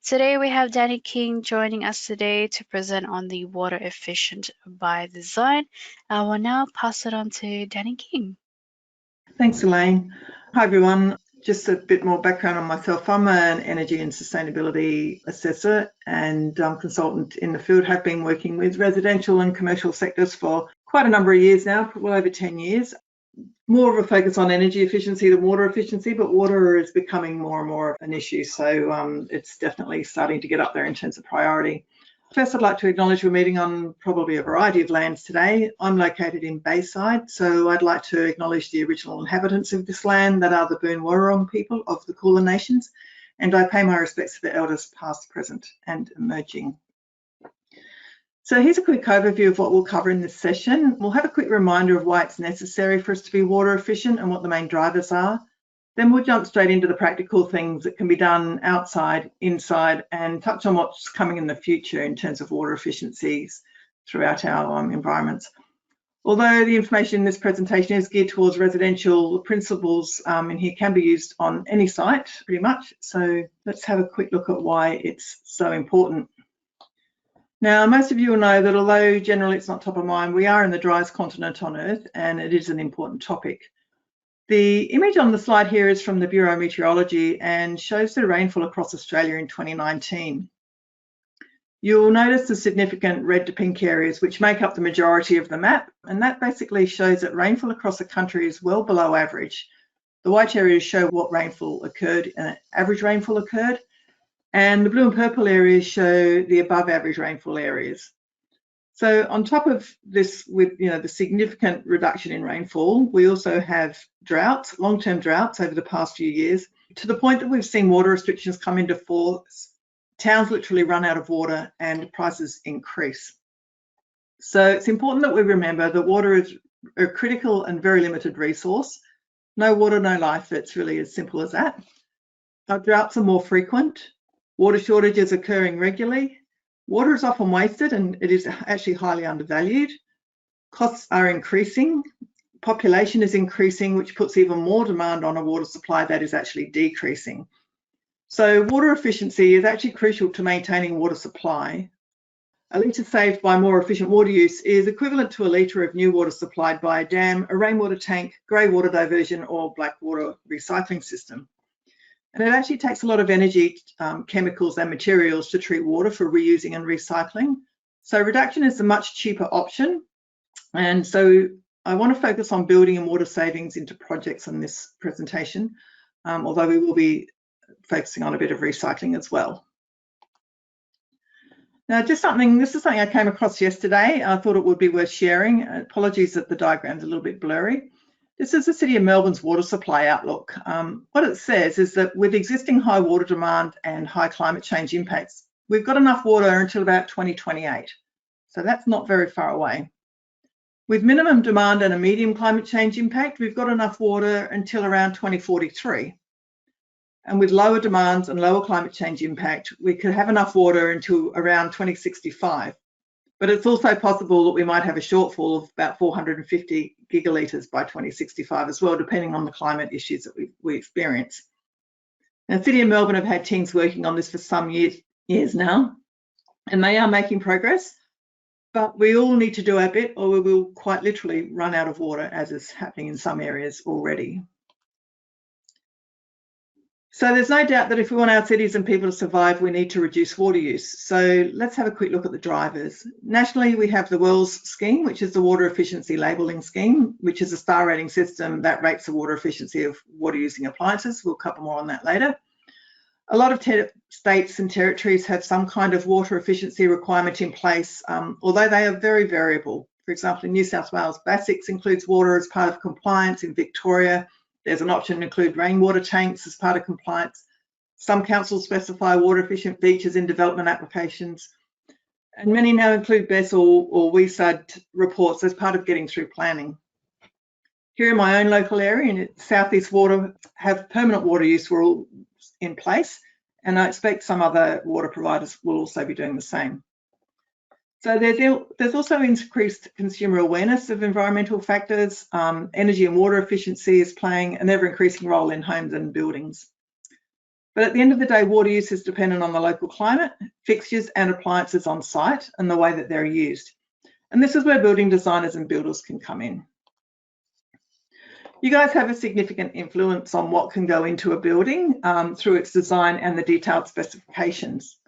Today we have Danny King joining us today to present on the water efficient by design. I will now pass it on to Danny King. Thanks, Elaine. Hi, everyone. Just a bit more background on myself. I'm an energy and sustainability assessor and consultant in the field. Have been working with residential and commercial sectors for quite a number of years now, well over 10 years. More of a focus on energy efficiency than water efficiency, but water is becoming more and more of an issue. So it's definitely starting to get up there in terms of priority. First, I'd like to acknowledge we're meeting on probably a variety of lands today. I'm located in Bayside, so I'd like to acknowledge the original inhabitants of this land that are the Boon Wurrung people of the Kulin Nations, and I pay my respects to the elders past, present and emerging. So here's a quick overview of what we'll cover in this session. We'll have a quick reminder of why it's necessary for us to be water efficient and what the main drivers are. Then we'll jump straight into the practical things that can be done outside, inside, and touch on what's coming in the future in terms of water efficiencies throughout our environments. Although the information in this presentation is geared towards residential, principles in here can be used on any site pretty much. So let's have a quick look at why it's so important. Now, most of you will know that although generally it's not top of mind, we are in the driest continent on Earth and it is an important topic. The image on the slide here is from the Bureau of Meteorology and shows the rainfall across Australia in 2019. You'll notice the significant red to pink areas which make up the majority of the map, and that basically shows that rainfall across the country is well below average. The white areas show what rainfall occurred and average rainfall occurred, and the blue and purple areas show the above average rainfall areas. So on top of this, with the significant reduction in rainfall, we also have droughts, long-term droughts over the past few years, to the point that we've seen water restrictions come into force. Towns literally run out of water and prices increase. So it's important that we remember that water is a critical and very limited resource. No water, no life. It's really as simple as that. Our droughts are more frequent. Water shortages occurring regularly. Water is often wasted and it is actually highly undervalued. Costs are increasing. Population is increasing, which puts even more demand on a water supply that is actually decreasing. So water efficiency is actually crucial to maintaining water supply. A litre saved by more efficient water use is equivalent to a litre of new water supplied by a dam, a rainwater tank, grey water diversion or black water recycling system. And it actually takes a lot of energy, chemicals and materials to treat water for reusing and recycling. So reduction is a much cheaper option. And so I want to focus on building and water savings into projects on this presentation, although we will be focusing on a bit of recycling as well. Now, this is something I came across yesterday. I thought it would be worth sharing. Apologies that the diagram's a little bit blurry. This is the City of Melbourne's water supply outlook. What it says is that with existing high water demand and high climate change impacts, we've got enough water until about 2028. So that's not very far away. With minimum demand and a medium climate change impact, we've got enough water until around 2043. And with lower demands and lower climate change impact, we could have enough water until around 2065. But it's also possible that we might have a shortfall of about 450 gigalitres by 2065 as well, depending on the climate issues that we experience. Now, the City of Melbourne have had teams working on this for some years now, and they are making progress, but we all need to do our bit or we will quite literally run out of water, as is happening in some areas already. So there's no doubt that if we want our cities and people to survive, we need to reduce water use. So let's have a quick look at the drivers. Nationally, we have the WELS scheme, which is the Water Efficiency Labelling Scheme, which is a star rating system that rates the water efficiency of water using appliances. We'll cover more on that later. A lot of states and territories have some kind of water efficiency requirement in place, although they are very variable. For example, in New South Wales, BASICS includes water as part of compliance. In Victoria, there's an option to include rainwater tanks as part of compliance. Some councils specify water efficient features in development applications. And many now include BESS or WESUD reports as part of getting through planning. Here in my own local area, in South East Water, have permanent water use rules in place, and I expect some other water providers will also be doing the same. So there's also increased consumer awareness of environmental factors. Energy and water efficiency is playing an ever-increasing role in homes and buildings. But at the end of the day, water use is dependent on the local climate, fixtures and appliances on site, and the way that they're used. And this is where building designers and builders can come in. You guys have a significant influence on what can go into a building through its design and the detailed specifications.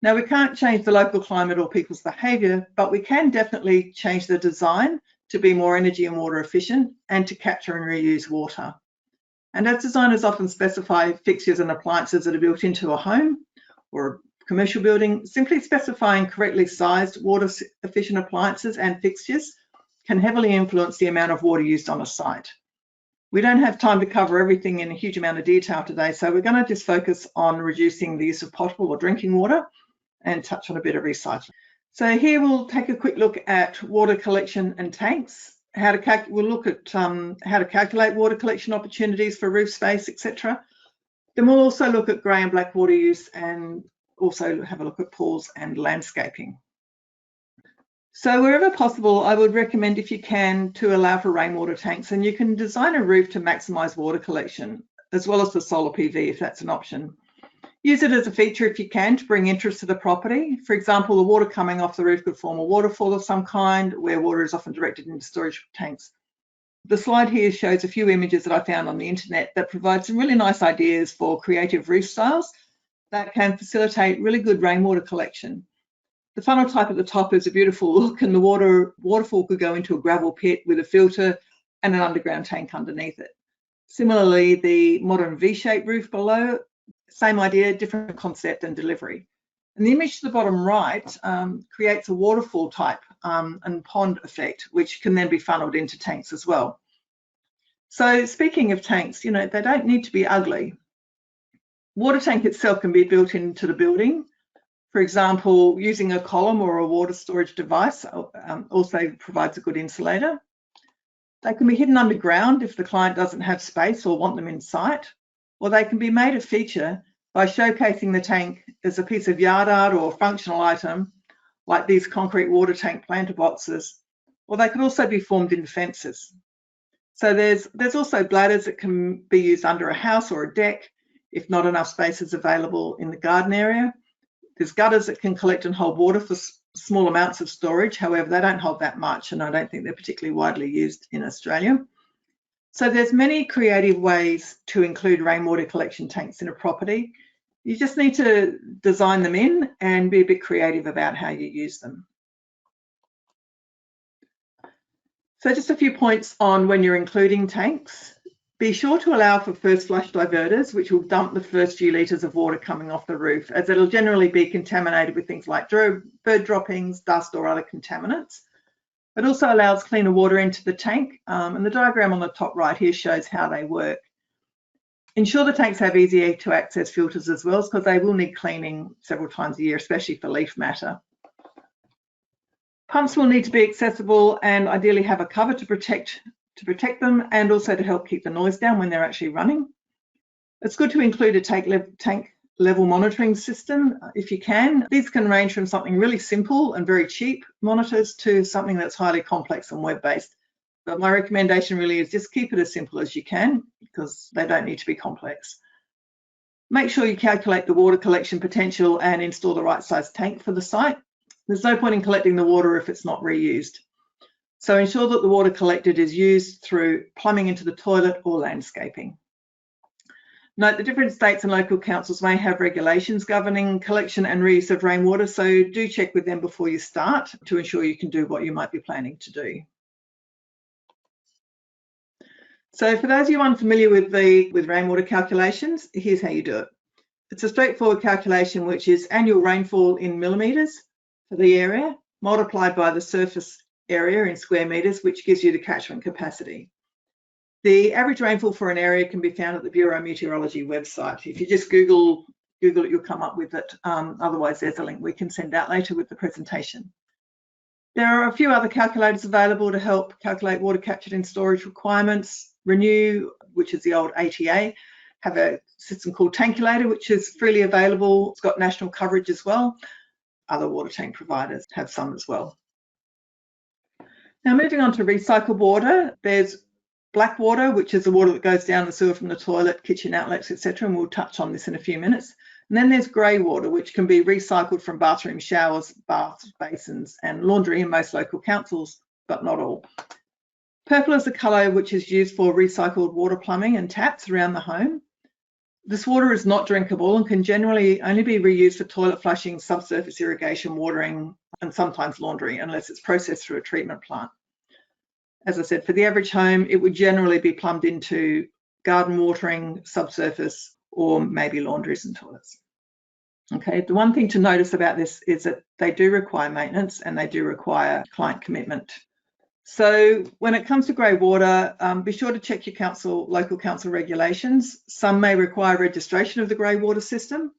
Now, we can't change the local climate or people's behaviour, but we can definitely change the design to be more energy and water efficient and to capture and reuse water. And as designers often specify fixtures and appliances that are built into a home or a commercial building, simply specifying correctly sized water efficient appliances and fixtures can heavily influence the amount of water used on a site. We don't have time to cover everything in a huge amount of detail today, so we're going to just focus on reducing the use of potable or drinking water and touch on a bit of recycling. So here we'll take a quick look at water collection and tanks. We'll look at how to calculate water collection opportunities for roof space, etc. Then we'll also look at grey and black water use and also have a look at pools and landscaping. So wherever possible, I would recommend, if you can, to allow for rainwater tanks, and you can design a roof to maximise water collection, as well as the solar PV if that's an option. Use it as a feature if you can to bring interest to the property. For example, the water coming off the roof could form a waterfall of some kind, where water is often directed into storage tanks. The slide here shows a few images that I found on the internet that provide some really nice ideas for creative roof styles that can facilitate really good rainwater collection. The funnel type at the top is a beautiful look, and the waterfall could go into a gravel pit with a filter and an underground tank underneath it. Similarly, the modern V-shaped roof below, same idea, different concept and delivery. And the image to the bottom right creates a waterfall type and pond effect, which can then be funneled into tanks as well. So speaking of tanks, they don't need to be ugly. Water tank itself can be built into the building. For example, using a column or a water storage device also provides a good insulator. They can be hidden underground if the client doesn't have space or want them in sight, or they can be made a feature by showcasing the tank as a piece of yard art or functional item, like these concrete water tank planter boxes, or they can also be formed into fences. So there's also bladders that can be used under a house or a deck if not enough space is available in the garden area. There's gutters that can collect and hold water for small amounts of storage. However, they don't hold that much, and I don't think they're particularly widely used in Australia. So there's many creative ways to include rainwater collection tanks in a property. You just need to design them in and be a bit creative about how you use them. So just a few points on when you're including tanks. Be sure to allow for first flush diverters, which will dump the first few litres of water coming off the roof, as it'll generally be contaminated with things like bird droppings, dust or other contaminants. It also allows cleaner water into the tank, and the diagram on the top right here shows how they work. Ensure the tanks have easy to access filters as well, because they will need cleaning several times a year, especially for leaf matter. Pumps will need to be accessible and ideally have a cover to protect them, and also to help keep the noise down when they're actually running. It's good to include a tank level monitoring system if you can. These can range from something really simple and very cheap monitors to something that's highly complex and web-based. But my recommendation really is just keep it as simple as you can, because they don't need to be complex. Make sure you calculate the water collection potential and install the right size tank for the site. There's no point in collecting the water if it's not reused. So ensure that the water collected is used through plumbing into the toilet or landscaping. Note that different states and local councils may have regulations governing collection and reuse of rainwater, so do check with them before you start to ensure you can do what you might be planning to do. So for those of you unfamiliar with rainwater calculations, here's how you do it. It's a straightforward calculation, which is annual rainfall in millimetres for the area, multiplied by the surface area in square metres, which gives you the catchment capacity. The average rainfall for an area can be found at the Bureau of Meteorology website. If you just Google it, you'll come up with it. Otherwise, there's a link we can send out later with the presentation. There are a few other calculators available to help calculate water captured in storage requirements. Renew, which is the old ATA, have a system called Tankulator, which is freely available. It's got national coverage as well. Other water tank providers have some as well. Now, moving on to recycled water, there's black water, which is the water that goes down the sewer from the toilet, kitchen outlets, etc. And we'll touch on this in a few minutes. And then there's grey water, which can be recycled from bathroom showers, baths, basins, and laundry in most local councils, but not all. Purple is the colour which is used for recycled water plumbing and taps around the home. This water is not drinkable and can generally only be reused for toilet flushing, subsurface irrigation, watering, and sometimes laundry, unless it's processed through a treatment plant. As I said, for the average home, it would generally be plumbed into garden watering, subsurface, or maybe laundries and toilets. Okay, the one thing to notice about this is that they do require maintenance and they do require client commitment. So when it comes to grey water, be sure to check your local council regulations. Some may require registration of the grey water system.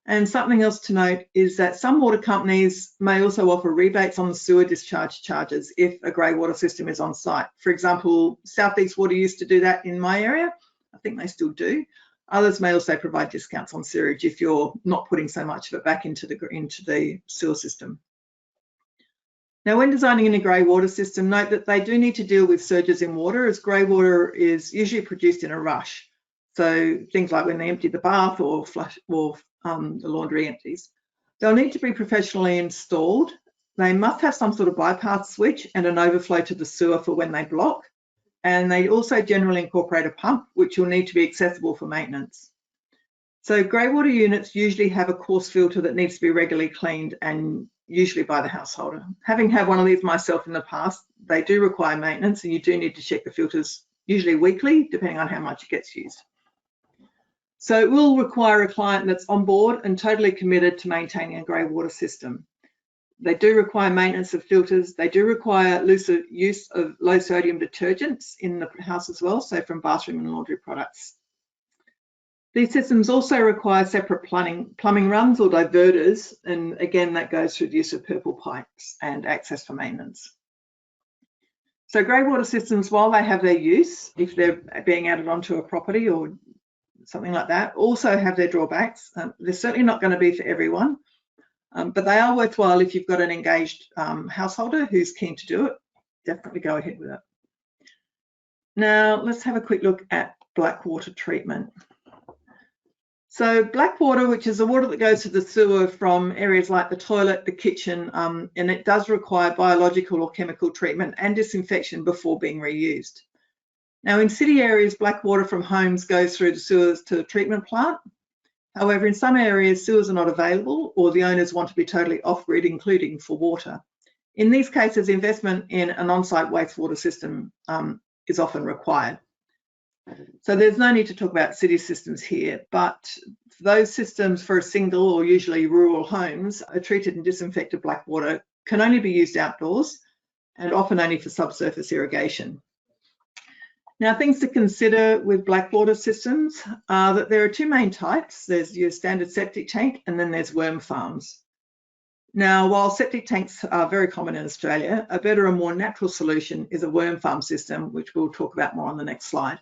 And something else to note is that some water companies may also offer rebates on the sewer discharge charges if a grey water system is on site. For example, South East Water used to do that in my area. I think they still do. Others may also provide discounts on sewage if you're not putting so much of it back into the sewer system. Now, when designing in a grey water system, note that they do need to deal with surges in water, as grey water is usually produced in a rush. So things like when they empty the bath or flush or the laundry empties. They'll need to be professionally installed. They must have some sort of bypass switch and an overflow to the sewer for when they block. And they also generally incorporate a pump, which will need to be accessible for maintenance. So grey water units usually have a coarse filter that needs to be regularly cleaned, and usually by the householder. Having had one of these myself in the past, they do require maintenance, and you do need to check the filters usually weekly, depending on how much it gets used. So it will require a client that's on board and totally committed to maintaining a grey water system. They do require maintenance of filters. They do require use of low sodium detergents in the house as well, so from bathroom and laundry products. These systems also require separate plumbing runs or diverters, and again, that goes through the use of purple pipes and access for maintenance. So grey water systems, while they have their use, if they're being added onto a property or something like that, also have their drawbacks. They're certainly not going to be for everyone, but they are worthwhile if you've got an engaged householder who's keen to do it. Definitely go ahead with it. Now, let's have a quick look at black water treatment. So black water, which is the water that goes to the sewer from areas like the toilet, the kitchen, and it does require biological or chemical treatment and disinfection before being reused. Now, in city areas, black water from homes goes through the sewers to the treatment plant. However, in some areas, sewers are not available, or the owners want to be totally off-grid, including for water. In these cases, investment in an on-site wastewater system is often required. So there's no need to talk about city systems here, but those systems for a single or usually rural homes, a treated and disinfected black water can only be used outdoors and often only for subsurface irrigation. Now, things to consider with black water systems are that there are two main types. There's your standard septic tank, and then there's worm farms. Now, while septic tanks are very common in Australia, a better and more natural solution is a worm farm system, which we'll talk about more on the next slide.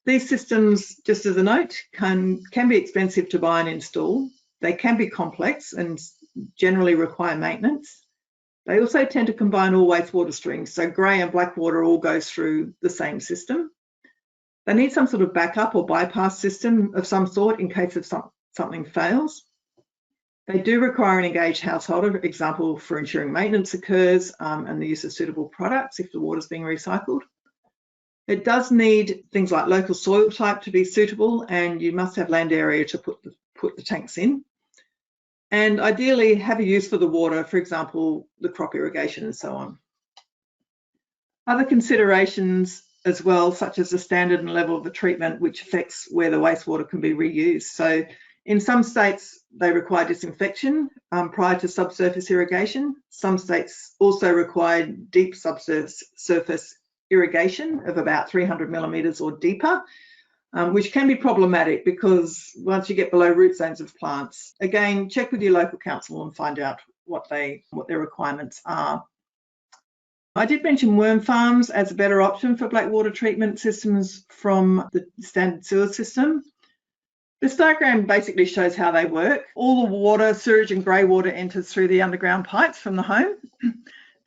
These systems, just as a note, can be expensive to buy and install. They can be complex and generally require maintenance. They also tend to combine all wastewater streams, so grey and black water all goes through the same system. They need some sort of backup or bypass system of some sort in case of something fails. They do require an engaged householder, for example, for ensuring maintenance occurs and the use of suitable products if the water is being recycled. It does need things like local soil type to be suitable, and you must have land area to put the tanks in. And ideally have a use for the water, for example, the crop irrigation and so on. Other considerations as well, such as the standard and level of the treatment, which affects where the wastewater can be reused. So in some states, they require disinfection prior to subsurface irrigation. Some states also require deep subsurface irrigation of about 300 millimetres or deeper, which can be problematic because once you get below root zones of plants, again, check with your local council and find out what their requirements are. I did mention worm farms as a better option for black water treatment systems from the standard sewer system. This diagram basically shows how they work. All the water, sewage and grey water enters through the underground pipes from the home.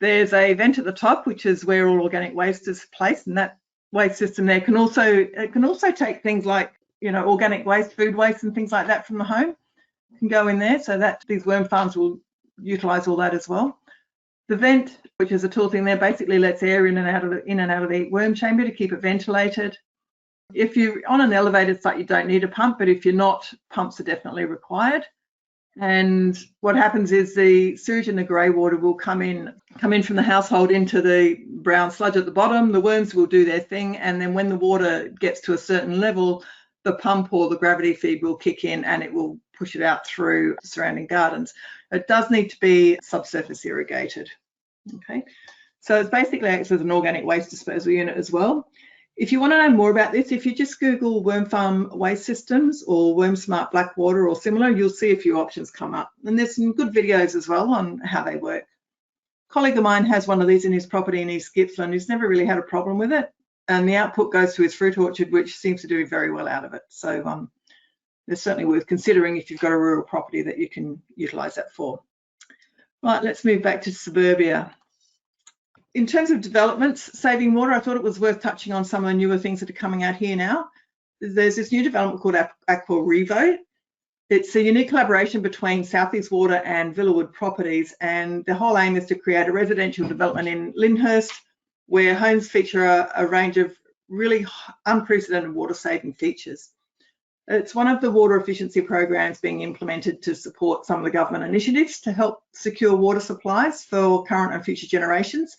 There's a vent at the top, which is where all organic waste is placed, and that waste system there can also take things like, you know, organic waste, food waste and things like that from the home can go in there, so that these worm farms will utilize all that as well. The vent, which is a tool thing there, basically lets air in and out of the worm chamber to keep it ventilated. If you're on an elevated site, you don't need a pump, but if you're not, pumps are definitely required. And what happens is the sewage and the grey water will come in from the household into the brown sludge at the bottom. The worms will do their thing, and then when the water gets to a certain level, the pump or the gravity feed will kick in and it will push it out through surrounding gardens. It does need to be subsurface irrigated. Okay, so it basically acts as an organic waste disposal unit as well. If you want to know more about this, if you just Google worm farm waste systems or worm smart black water or similar, you'll see a few options come up. And there's some good videos as well on how they work. A colleague of mine has one of these in his property in East Gippsland. He's never really had a problem with it. And the output goes to his fruit orchard, which seems to do very well out of it. So it's certainly worth considering if you've got a rural property that you can utilise that for. Right, let's move back to suburbia. In terms of developments, saving water, I thought it was worth touching on some of the newer things that are coming out here now. There's this new development called Aquarivo. It's a unique collaboration between Southeast Water and Villawood Properties, and the whole aim is to create a residential development in Lyndhurst where homes feature a range of really unprecedented water-saving features. It's one of the water efficiency programs being implemented to support some of the government initiatives to help secure water supplies for current and future generations.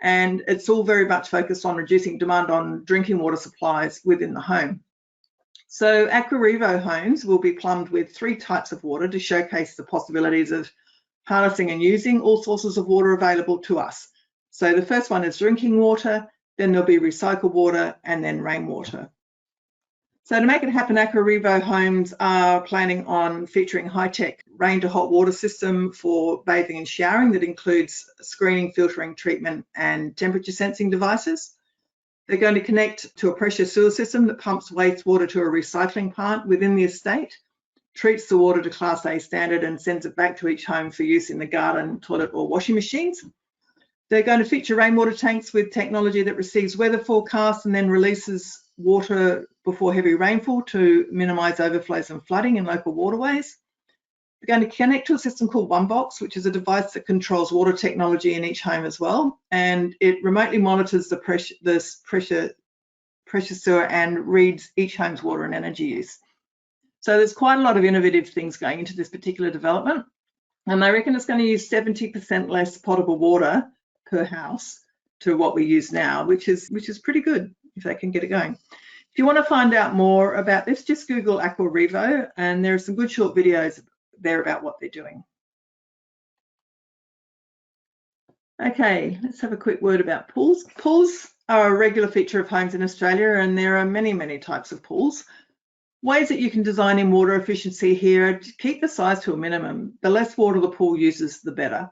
And it's all very much focused on reducing demand on drinking water supplies within the home. So Aquarivo homes will be plumbed with 3 types of water to showcase the possibilities of harnessing and using all sources of water available to us. So the first one is drinking water, then there'll be recycled water, and then rainwater. So to make it happen, Aquarivo homes are planning on featuring high-tech rain to hot water system for bathing and showering that includes screening, filtering, treatment and temperature sensing devices. They're going to connect to a pressure sewer system that pumps wastewater to a recycling plant within the estate, treats the water to Class A standard and sends it back to each home for use in the garden, toilet or washing machines. They're going to feature rainwater tanks with technology that receives weather forecasts and then releases water before heavy rainfall to minimise overflows and flooding in local waterways. They're going to connect to a system called OneBox, which is a device that controls water technology in each home as well, and it remotely monitors the pressure sewer and reads each home's water and energy use. So there's quite a lot of innovative things going into this particular development, and they reckon it's going to use 70% less potable water per house to what we use now, which is pretty good if they can get it going. If you want to find out more about this, just Google Aquarivo, and there are some good short videos there about what they're doing. Okay, let's have a quick word about pools. Pools are a regular feature of homes in Australia, and there are many, many types of pools. Ways that you can design in water efficiency here are to keep the size to a minimum. The less water the pool uses, the better.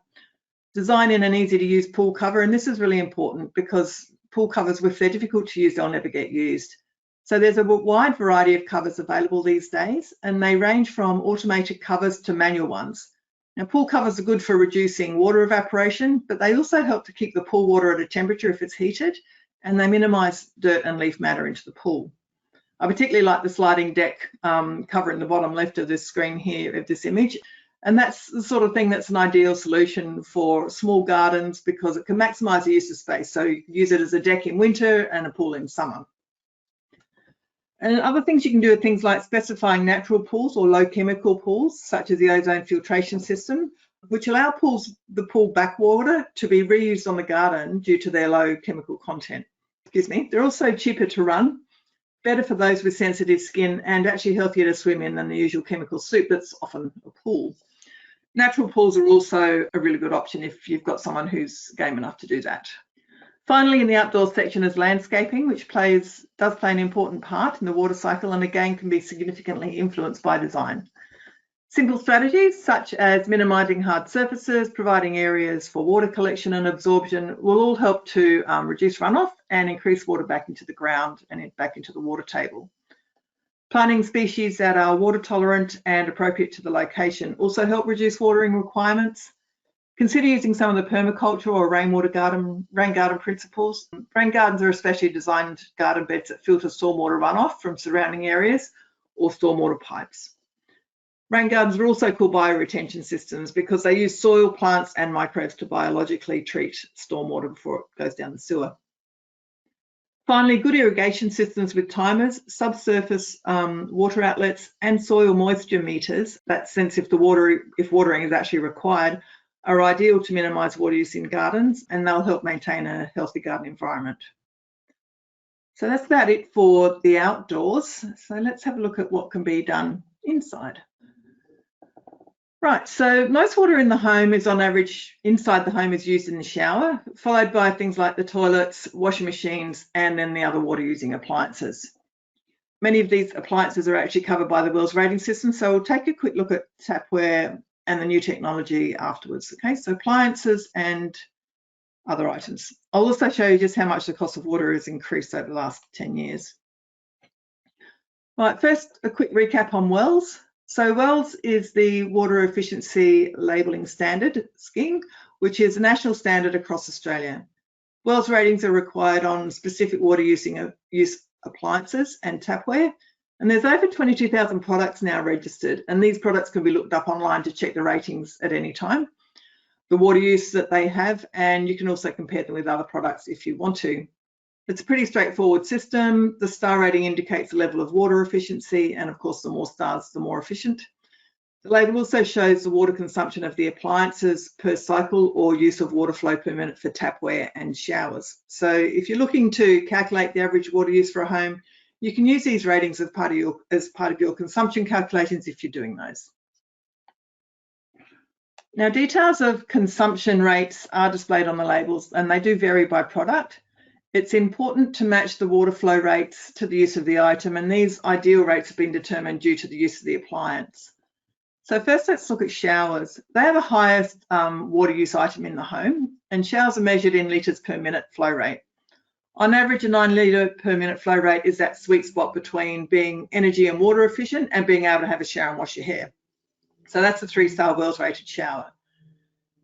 Design in an easy to use pool cover, and this is really important because pool covers, if they're difficult to use, they'll never get used. So there's a wide variety of covers available these days, and they range from automated covers to manual ones. Now, pool covers are good for reducing water evaporation, but they also help to keep the pool water at a temperature if it's heated, and they minimise dirt and leaf matter into the pool. I particularly like the sliding deck cover in the bottom left of this screen here of this image. And that's the sort of thing that's an ideal solution for small gardens because it can maximise the use of space. So you can use it as a deck in winter and a pool in summer. And other things you can do are things like specifying natural pools or low chemical pools, such as the ozone filtration system, which allow the pool backwater to be reused on the garden due to their low chemical content. Excuse me. They're also cheaper to run, better for those with sensitive skin, and actually healthier to swim in than the usual chemical soup that's often a pool. Natural pools are also a really good option if you've got someone who's game enough to do that. Finally, in the outdoor section is landscaping, which does play an important part in the water cycle and again can be significantly influenced by design. Simple strategies such as minimising hard surfaces, providing areas for water collection and absorption will all help to reduce runoff and increase water back into the ground and back into the water table. Planting species that are water tolerant and appropriate to the location also help reduce watering requirements. Consider using some of the permaculture or rain garden principles. Rain gardens are especially designed garden beds that filter stormwater runoff from surrounding areas or stormwater pipes. Rain gardens are also called bioretention systems because they use soil, plants and microbes to biologically treat stormwater before it goes down the sewer. Finally, good irrigation systems with timers, subsurface water outlets and soil moisture meters that sense if watering is actually required are ideal to minimise water use in gardens, and they'll help maintain a healthy garden environment. So that's about it for the outdoors. So let's have a look at what can be done inside. Right, so most water in the home is on average inside the home is used in the shower, followed by things like the toilets, washing machines, and then the other water using appliances. Many of these appliances are actually covered by the WELS rating system, so we'll take a quick look at tapware and the new technology afterwards. Okay, so appliances and other items. I'll also show you just how much the cost of water has increased over the last 10 years. Right, first a quick recap on WELS. So WELS is the Water Efficiency Labelling Standard Scheme, which is a national standard across Australia. WELS ratings are required on specific water use appliances and tapware, and there's over 22,000 products now registered, and these products can be looked up online to check the ratings at any time, the water use that they have, and you can also compare them with other products if you want to. It's a pretty straightforward system. The star rating indicates the level of water efficiency, and of course, the more stars, the more efficient. The label also shows the water consumption of the appliances per cycle or use of water flow per minute for tapware and showers. So if you're looking to calculate the average water use for a home, you can use these ratings as part of your consumption calculations if you're doing those. Now, details of consumption rates are displayed on the labels, and they do vary by product. It's important to match the water flow rates to the use of the item, and these ideal rates have been determined due to the use of the appliance. So first, let's look at showers. They are the highest water use item in the home, and showers are measured in litres per minute flow rate. On average, a 9 litre per minute flow rate is that sweet spot between being energy and water efficient and being able to have a shower and wash your hair. So that's a 3-star WELS rated shower.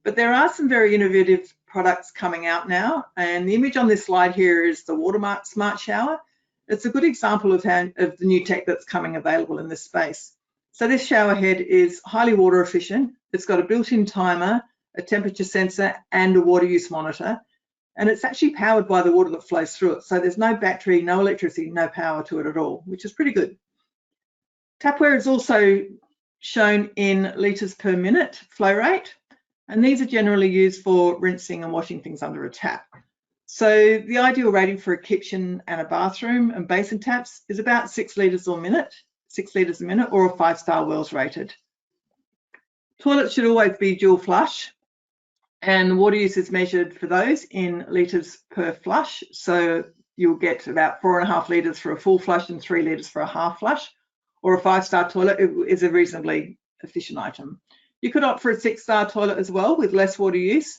But there are some very innovative products coming out now, and the image on this slide here is the Watermark Smart Shower. It's a good example of the new tech that's coming available in this space. So this shower head is highly water efficient. It's got a built-in timer, a temperature sensor, and a water use monitor. And it's actually powered by the water that flows through it. So there's no battery, no electricity, no power to it at all, which is pretty good. Tapware is also shown in litres per minute flow rate. And these are generally used for rinsing and washing things under a tap. So the ideal rating for a kitchen and a bathroom and basin taps is about 6 litres a minute, or a 5-star WELS rated. Toilets should always be dual flush, and the water use is measured for those in litres per flush. So you'll get about 4.5 litres for a full flush and 3 litres for a half flush, or a 5-star toilet is a reasonably efficient item. You could opt for a 6-star toilet as well with less water use,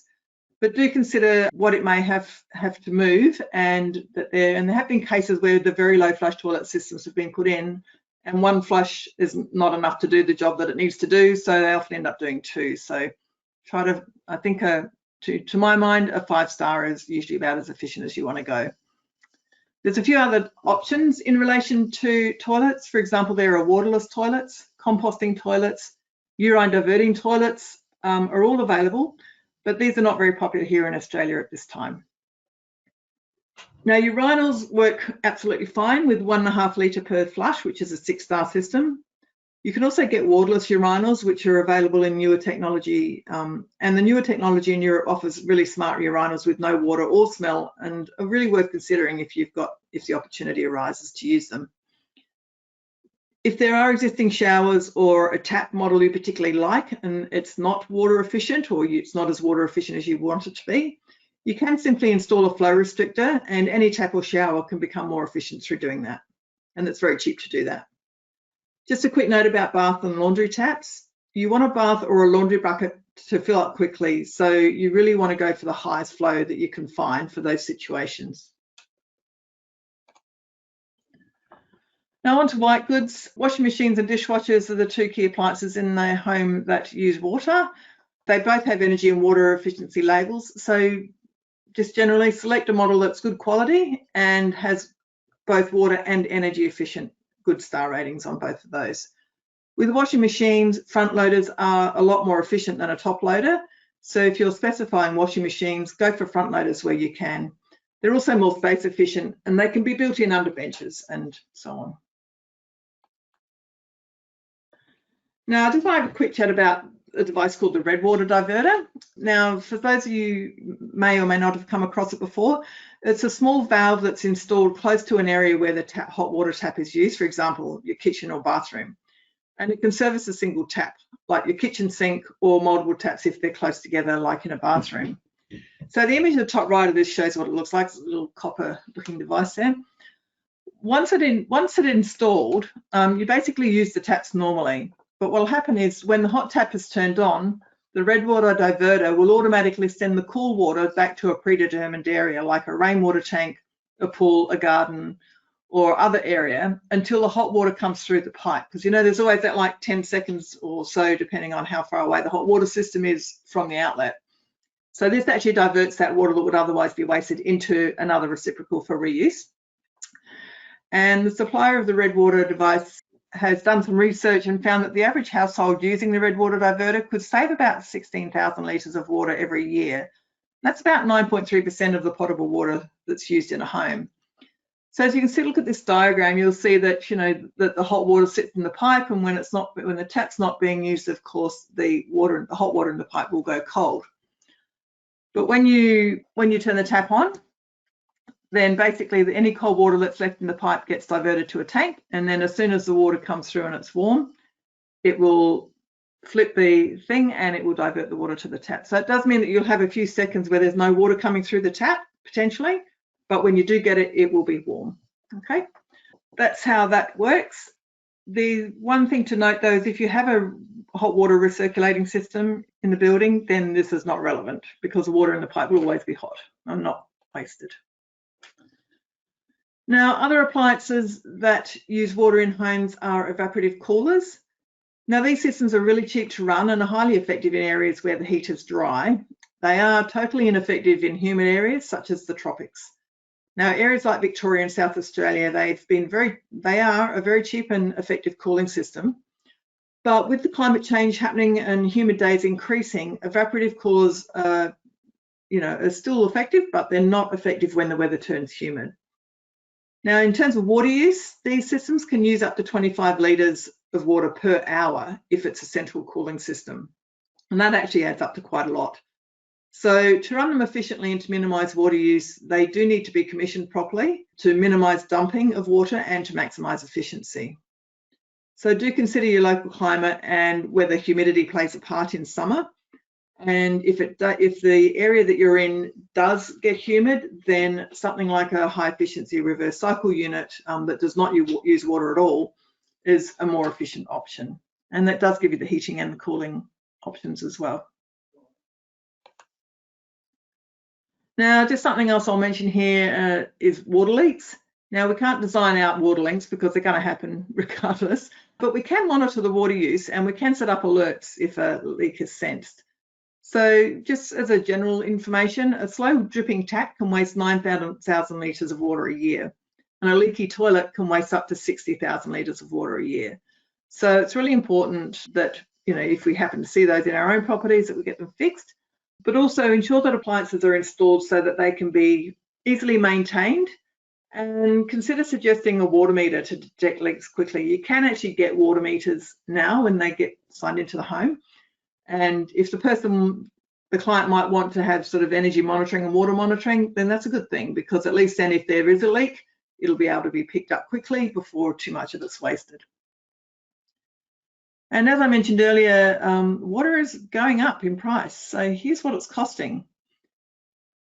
but do consider what it may have to move, and there have been cases where the very low flush toilet systems have been put in and one flush is not enough to do the job that it needs to do, so they often end up doing 2. So I think to my mind, a 5-star is usually about as efficient as you want to go. There's a few other options in relation to toilets. For example, there are waterless toilets, composting toilets, urine diverting toilets are all available, but these are not very popular here in Australia at this time. Now, urinals work absolutely fine with 1.5 litre per flush, which is a 6-star system. You can also get waterless urinals, which are available in newer technology, and the newer technology in Europe offers really smart urinals with no water or smell, and are really worth considering if the opportunity arises to use them. If there are existing showers or a tap model you particularly like and it's not water efficient, or it's not as water efficient as you want it to be, you can simply install a flow restrictor, and any tap or shower can become more efficient through doing that. And it's very cheap to do that. Just a quick note about bath and laundry taps. You want a bath or a laundry bucket to fill up quickly, so you really want to go for the highest flow that you can find for those situations. Now on to white goods. Washing machines and dishwashers are the 2 key appliances in the home that use water. They both have energy and water efficiency labels. So just generally select a model that's good quality and has both water and energy efficient good star ratings on both of those. With washing machines, front loaders are a lot more efficient than a top loader. So if you're specifying washing machines, go for front loaders where you can. They're also more space efficient and they can be built in under benches and so on. Now, I just want to have a quick chat about a device called the Redwater Diverter. Now, for those of you may or may not have come across it before, it's a small valve that's installed close to an area where the hot water tap is used, for example, your kitchen or bathroom. And it can service a single tap, like your kitchen sink, or multiple taps if they're close together, like in a bathroom. So the image at the top right of this shows what it looks like. It's a little copper-looking device there. Once it's installed, you basically use the taps normally. But what will happen is when the hot tap is turned on, the Redwater Diverter will automatically send the cool water back to a predetermined area, like a rainwater tank, a pool, a garden, or other area, until the hot water comes through the pipe. Because you know there's always that like 10 seconds or so, depending on how far away the hot water system is from the outlet. So this actually diverts that water that would otherwise be wasted into another reciprocal for reuse. And the supplier of the Redwater device has done some research and found that the average household using the Redwater Diverter could save about 16,000 litres of water every year. That's about 9.3% of the potable water that's used in a home. So as you can see, look at this diagram, you'll see that, you know, that the hot water sits in the pipe, and when the tap's not being used, of course, the hot water in the pipe will go cold. But when you turn the tap on, then basically any cold water that's left in the pipe gets diverted to a tank, and then as soon as the water comes through and it's warm, it will flip the thing and it will divert the water to the tap. So it does mean that you'll have a few seconds where there's no water coming through the tap, potentially, but when you do get it, it will be warm. Okay, that's how that works. The one thing to note though is if you have a hot water recirculating system in the building, then this is not relevant because the water in the pipe will always be hot and not wasted. Now, other appliances that use water in homes are evaporative coolers. Now, these systems are really cheap to run and are highly effective in areas where the heat is dry. They are totally ineffective in humid areas such as the tropics. Now, areas like Victoria and South Australia, they are a very cheap and effective cooling system. But with the climate change happening and humid days increasing, evaporative coolers are still effective, but they're not effective when the weather turns humid. Now, in terms of water use, these systems can use up to 25 litres of water per hour if it's a central cooling system. And that actually adds up to quite a lot. So to run them efficiently and to minimise water use, they do need to be commissioned properly to minimise dumping of water and to maximise efficiency. So do consider your local climate and whether humidity plays a part in summer. And if the area that you're in does get humid, then something like a high efficiency reverse cycle unit that does not use water at all is a more efficient option. And that does give you the heating and the cooling options as well. Now, just something else I'll mention here is water leaks. Now, we can't design out water leaks because they're going to happen regardless, but we can monitor the water use and we can set up alerts if a leak is sensed. So just as a general information, a slow dripping tap can waste 9,000 litres of water a year, and a leaky toilet can waste up to 60,000 litres of water a year. So it's really important that, if we happen to see those in our own properties, that we get them fixed, but also ensure that appliances are installed so that they can be easily maintained, and consider suggesting a water meter to detect leaks quickly. You can actually get water meters now when they get signed into the home. And if the client might want to have sort of energy monitoring and water monitoring, then that's a good thing, because at least then if there is a leak, it'll be able to be picked up quickly before too much of it's wasted. And as I mentioned earlier, water is going up in price. So here's what it's costing.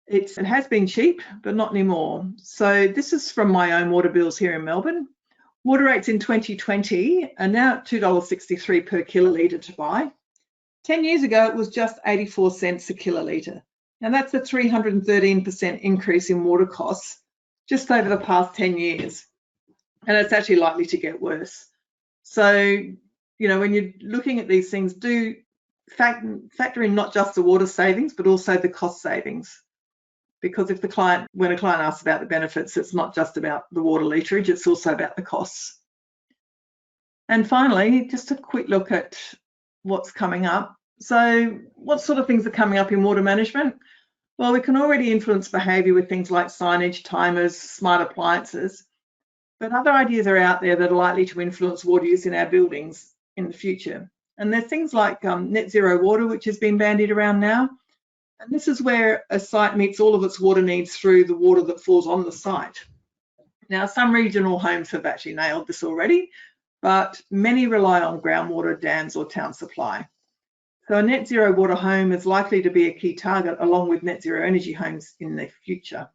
It has been cheap, but not anymore. So this is from my own water bills here in Melbourne. Water rates in 2020 are now at $2.63 per kilolitre to buy. 10 years ago, it was just 84 cents a kilolitre. Now that's a 313% increase in water costs just over the past 10 years. And it's actually likely to get worse. So, when you're looking at these things, do factor in not just the water savings, but also the cost savings. Because if when a client asks about the benefits, it's not just about the water literage, it's also about the costs. And finally, just a quick look at what's coming up. So what sort of things are coming up in water management? Well, we can already influence behaviour with things like signage, timers, smart appliances, but other ideas are out there that are likely to influence water use in our buildings in the future. And there's things like net zero water, which has been bandied around now. And this is where a site meets all of its water needs through the water that falls on the site. Now, some regional homes have actually nailed this already, but many rely on groundwater, dams or town supply. So a net zero water home is likely to be a key target along with net zero energy homes in the future.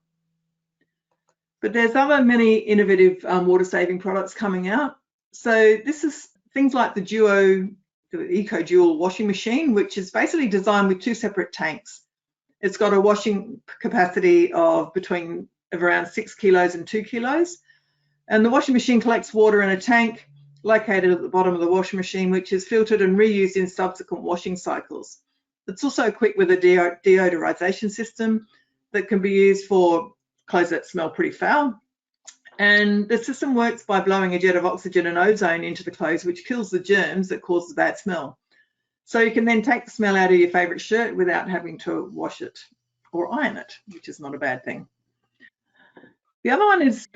But there's many innovative water saving products coming out. So this is things like the Eco Dual washing machine, which is basically designed with two separate tanks. It's got a washing capacity of around 6 kilos and 2 kilos. And the washing machine collects water in a tank located at the bottom of the washing machine, which is filtered and reused in subsequent washing cycles. It's also equipped with a deodorization system that can be used for clothes that smell pretty foul. And the system works by blowing a jet of oxygen and ozone into the clothes, which kills the germs that cause the bad smell. So you can then take the smell out of your favourite shirt without having to wash it or iron it, which is not a bad thing. The other one is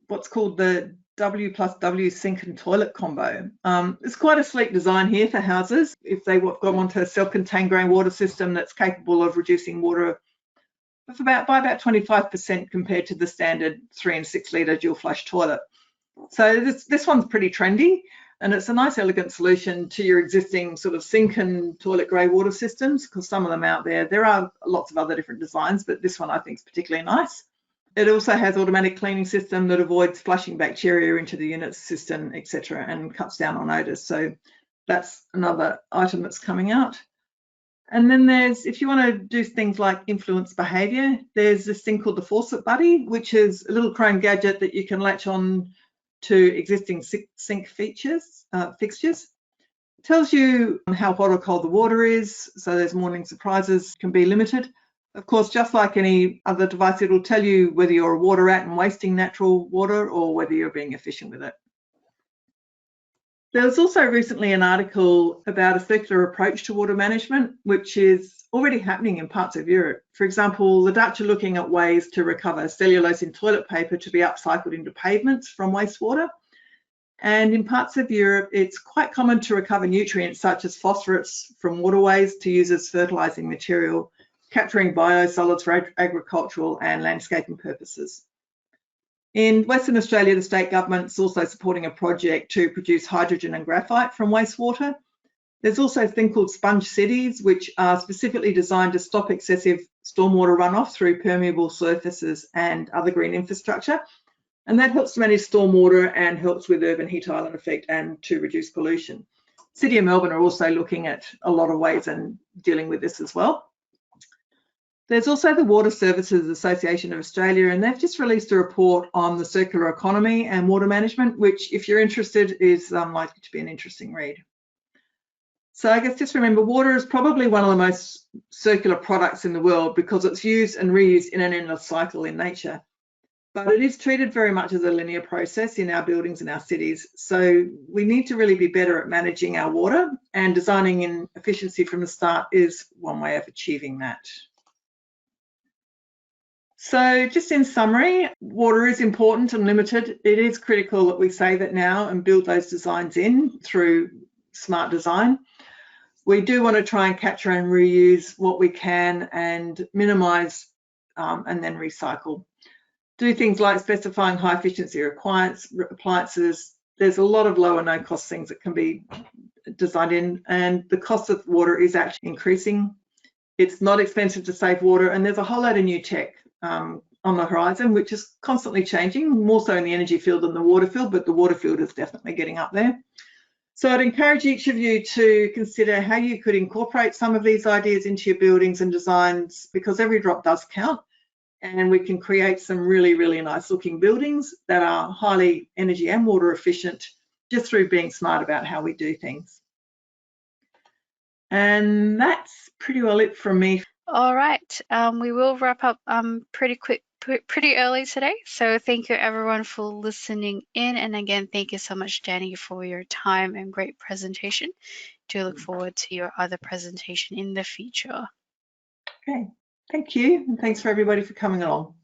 what's called the W+W sink and toilet combo. It's quite a sleek design here for houses if they want a self-contained groundwater system that's capable of reducing water by about 25% compared to the standard 3 and 6 litre dual flush toilet. So this one's pretty trendy, and it's a nice elegant solution to your existing sort of sink and toilet grey water systems, because some of them out there are lots of other different designs, but this one I think is particularly nice. It also has automatic cleaning system that avoids flushing bacteria into the unit system, etc., and cuts down on odours. So that's another item that's coming out. And then if you want to do things like influence behaviour, there's this thing called the Faucet Buddy, which is a little chrome gadget that you can latch on to existing sink fixtures. It tells you how hot or cold the water is, so those morning surprises can be limited. Of course, just like any other device, it'll tell you whether you're a water rat and wasting natural water or whether you're being efficient with it. There was also recently an article about a circular approach to water management, which is already happening in parts of Europe. For example, the Dutch are looking at ways to recover cellulose in toilet paper to be upcycled into pavements from wastewater. And in parts of Europe, it's quite common to recover nutrients such as phosphorus from waterways to use as fertilising material, capturing biosolids for agricultural and landscaping purposes. In Western Australia, the state government is also supporting a project to produce hydrogen and graphite from wastewater. There's also a thing called sponge cities, which are specifically designed to stop excessive stormwater runoff through permeable surfaces and other green infrastructure. And that helps to manage stormwater and helps with urban heat island effect and to reduce pollution. City of Melbourne are also looking at a lot of ways and dealing with this as well. There's also the Water Services Association of Australia, and they've just released a report on the circular economy and water management, which, if you're interested, is likely to be an interesting read. So I guess just remember, water is probably one of the most circular products in the world because it's used and reused in an endless cycle in nature. But it is treated very much as a linear process in our buildings and our cities. So we need to really be better at managing our water, and designing in efficiency from the start is one way of achieving that. So just in summary, water is important and limited. It is critical that we save it now and build those designs in through smart design. We do want to try and capture and reuse what we can and minimise and then recycle. Do things like specifying high efficiency appliances. There's a lot of low and no cost things that can be designed in, and the cost of water is actually increasing. It's not expensive to save water, and there's a whole lot of new tech on the horizon, which is constantly changing, more so in the energy field than the water field, but the water field is definitely getting up there. So I'd encourage each of you to consider how you could incorporate some of these ideas into your buildings and designs, because every drop does count, and we can create some really, really nice looking buildings that are highly energy and water efficient just through being smart about how we do things. And that's pretty well it from me. All right, we will wrap up pretty early today. So thank you everyone for listening in. And again, thank you so much, Danny, for your time and great presentation. Do look forward to your other presentation in the future. Okay, thank you. And thanks for everybody for coming along.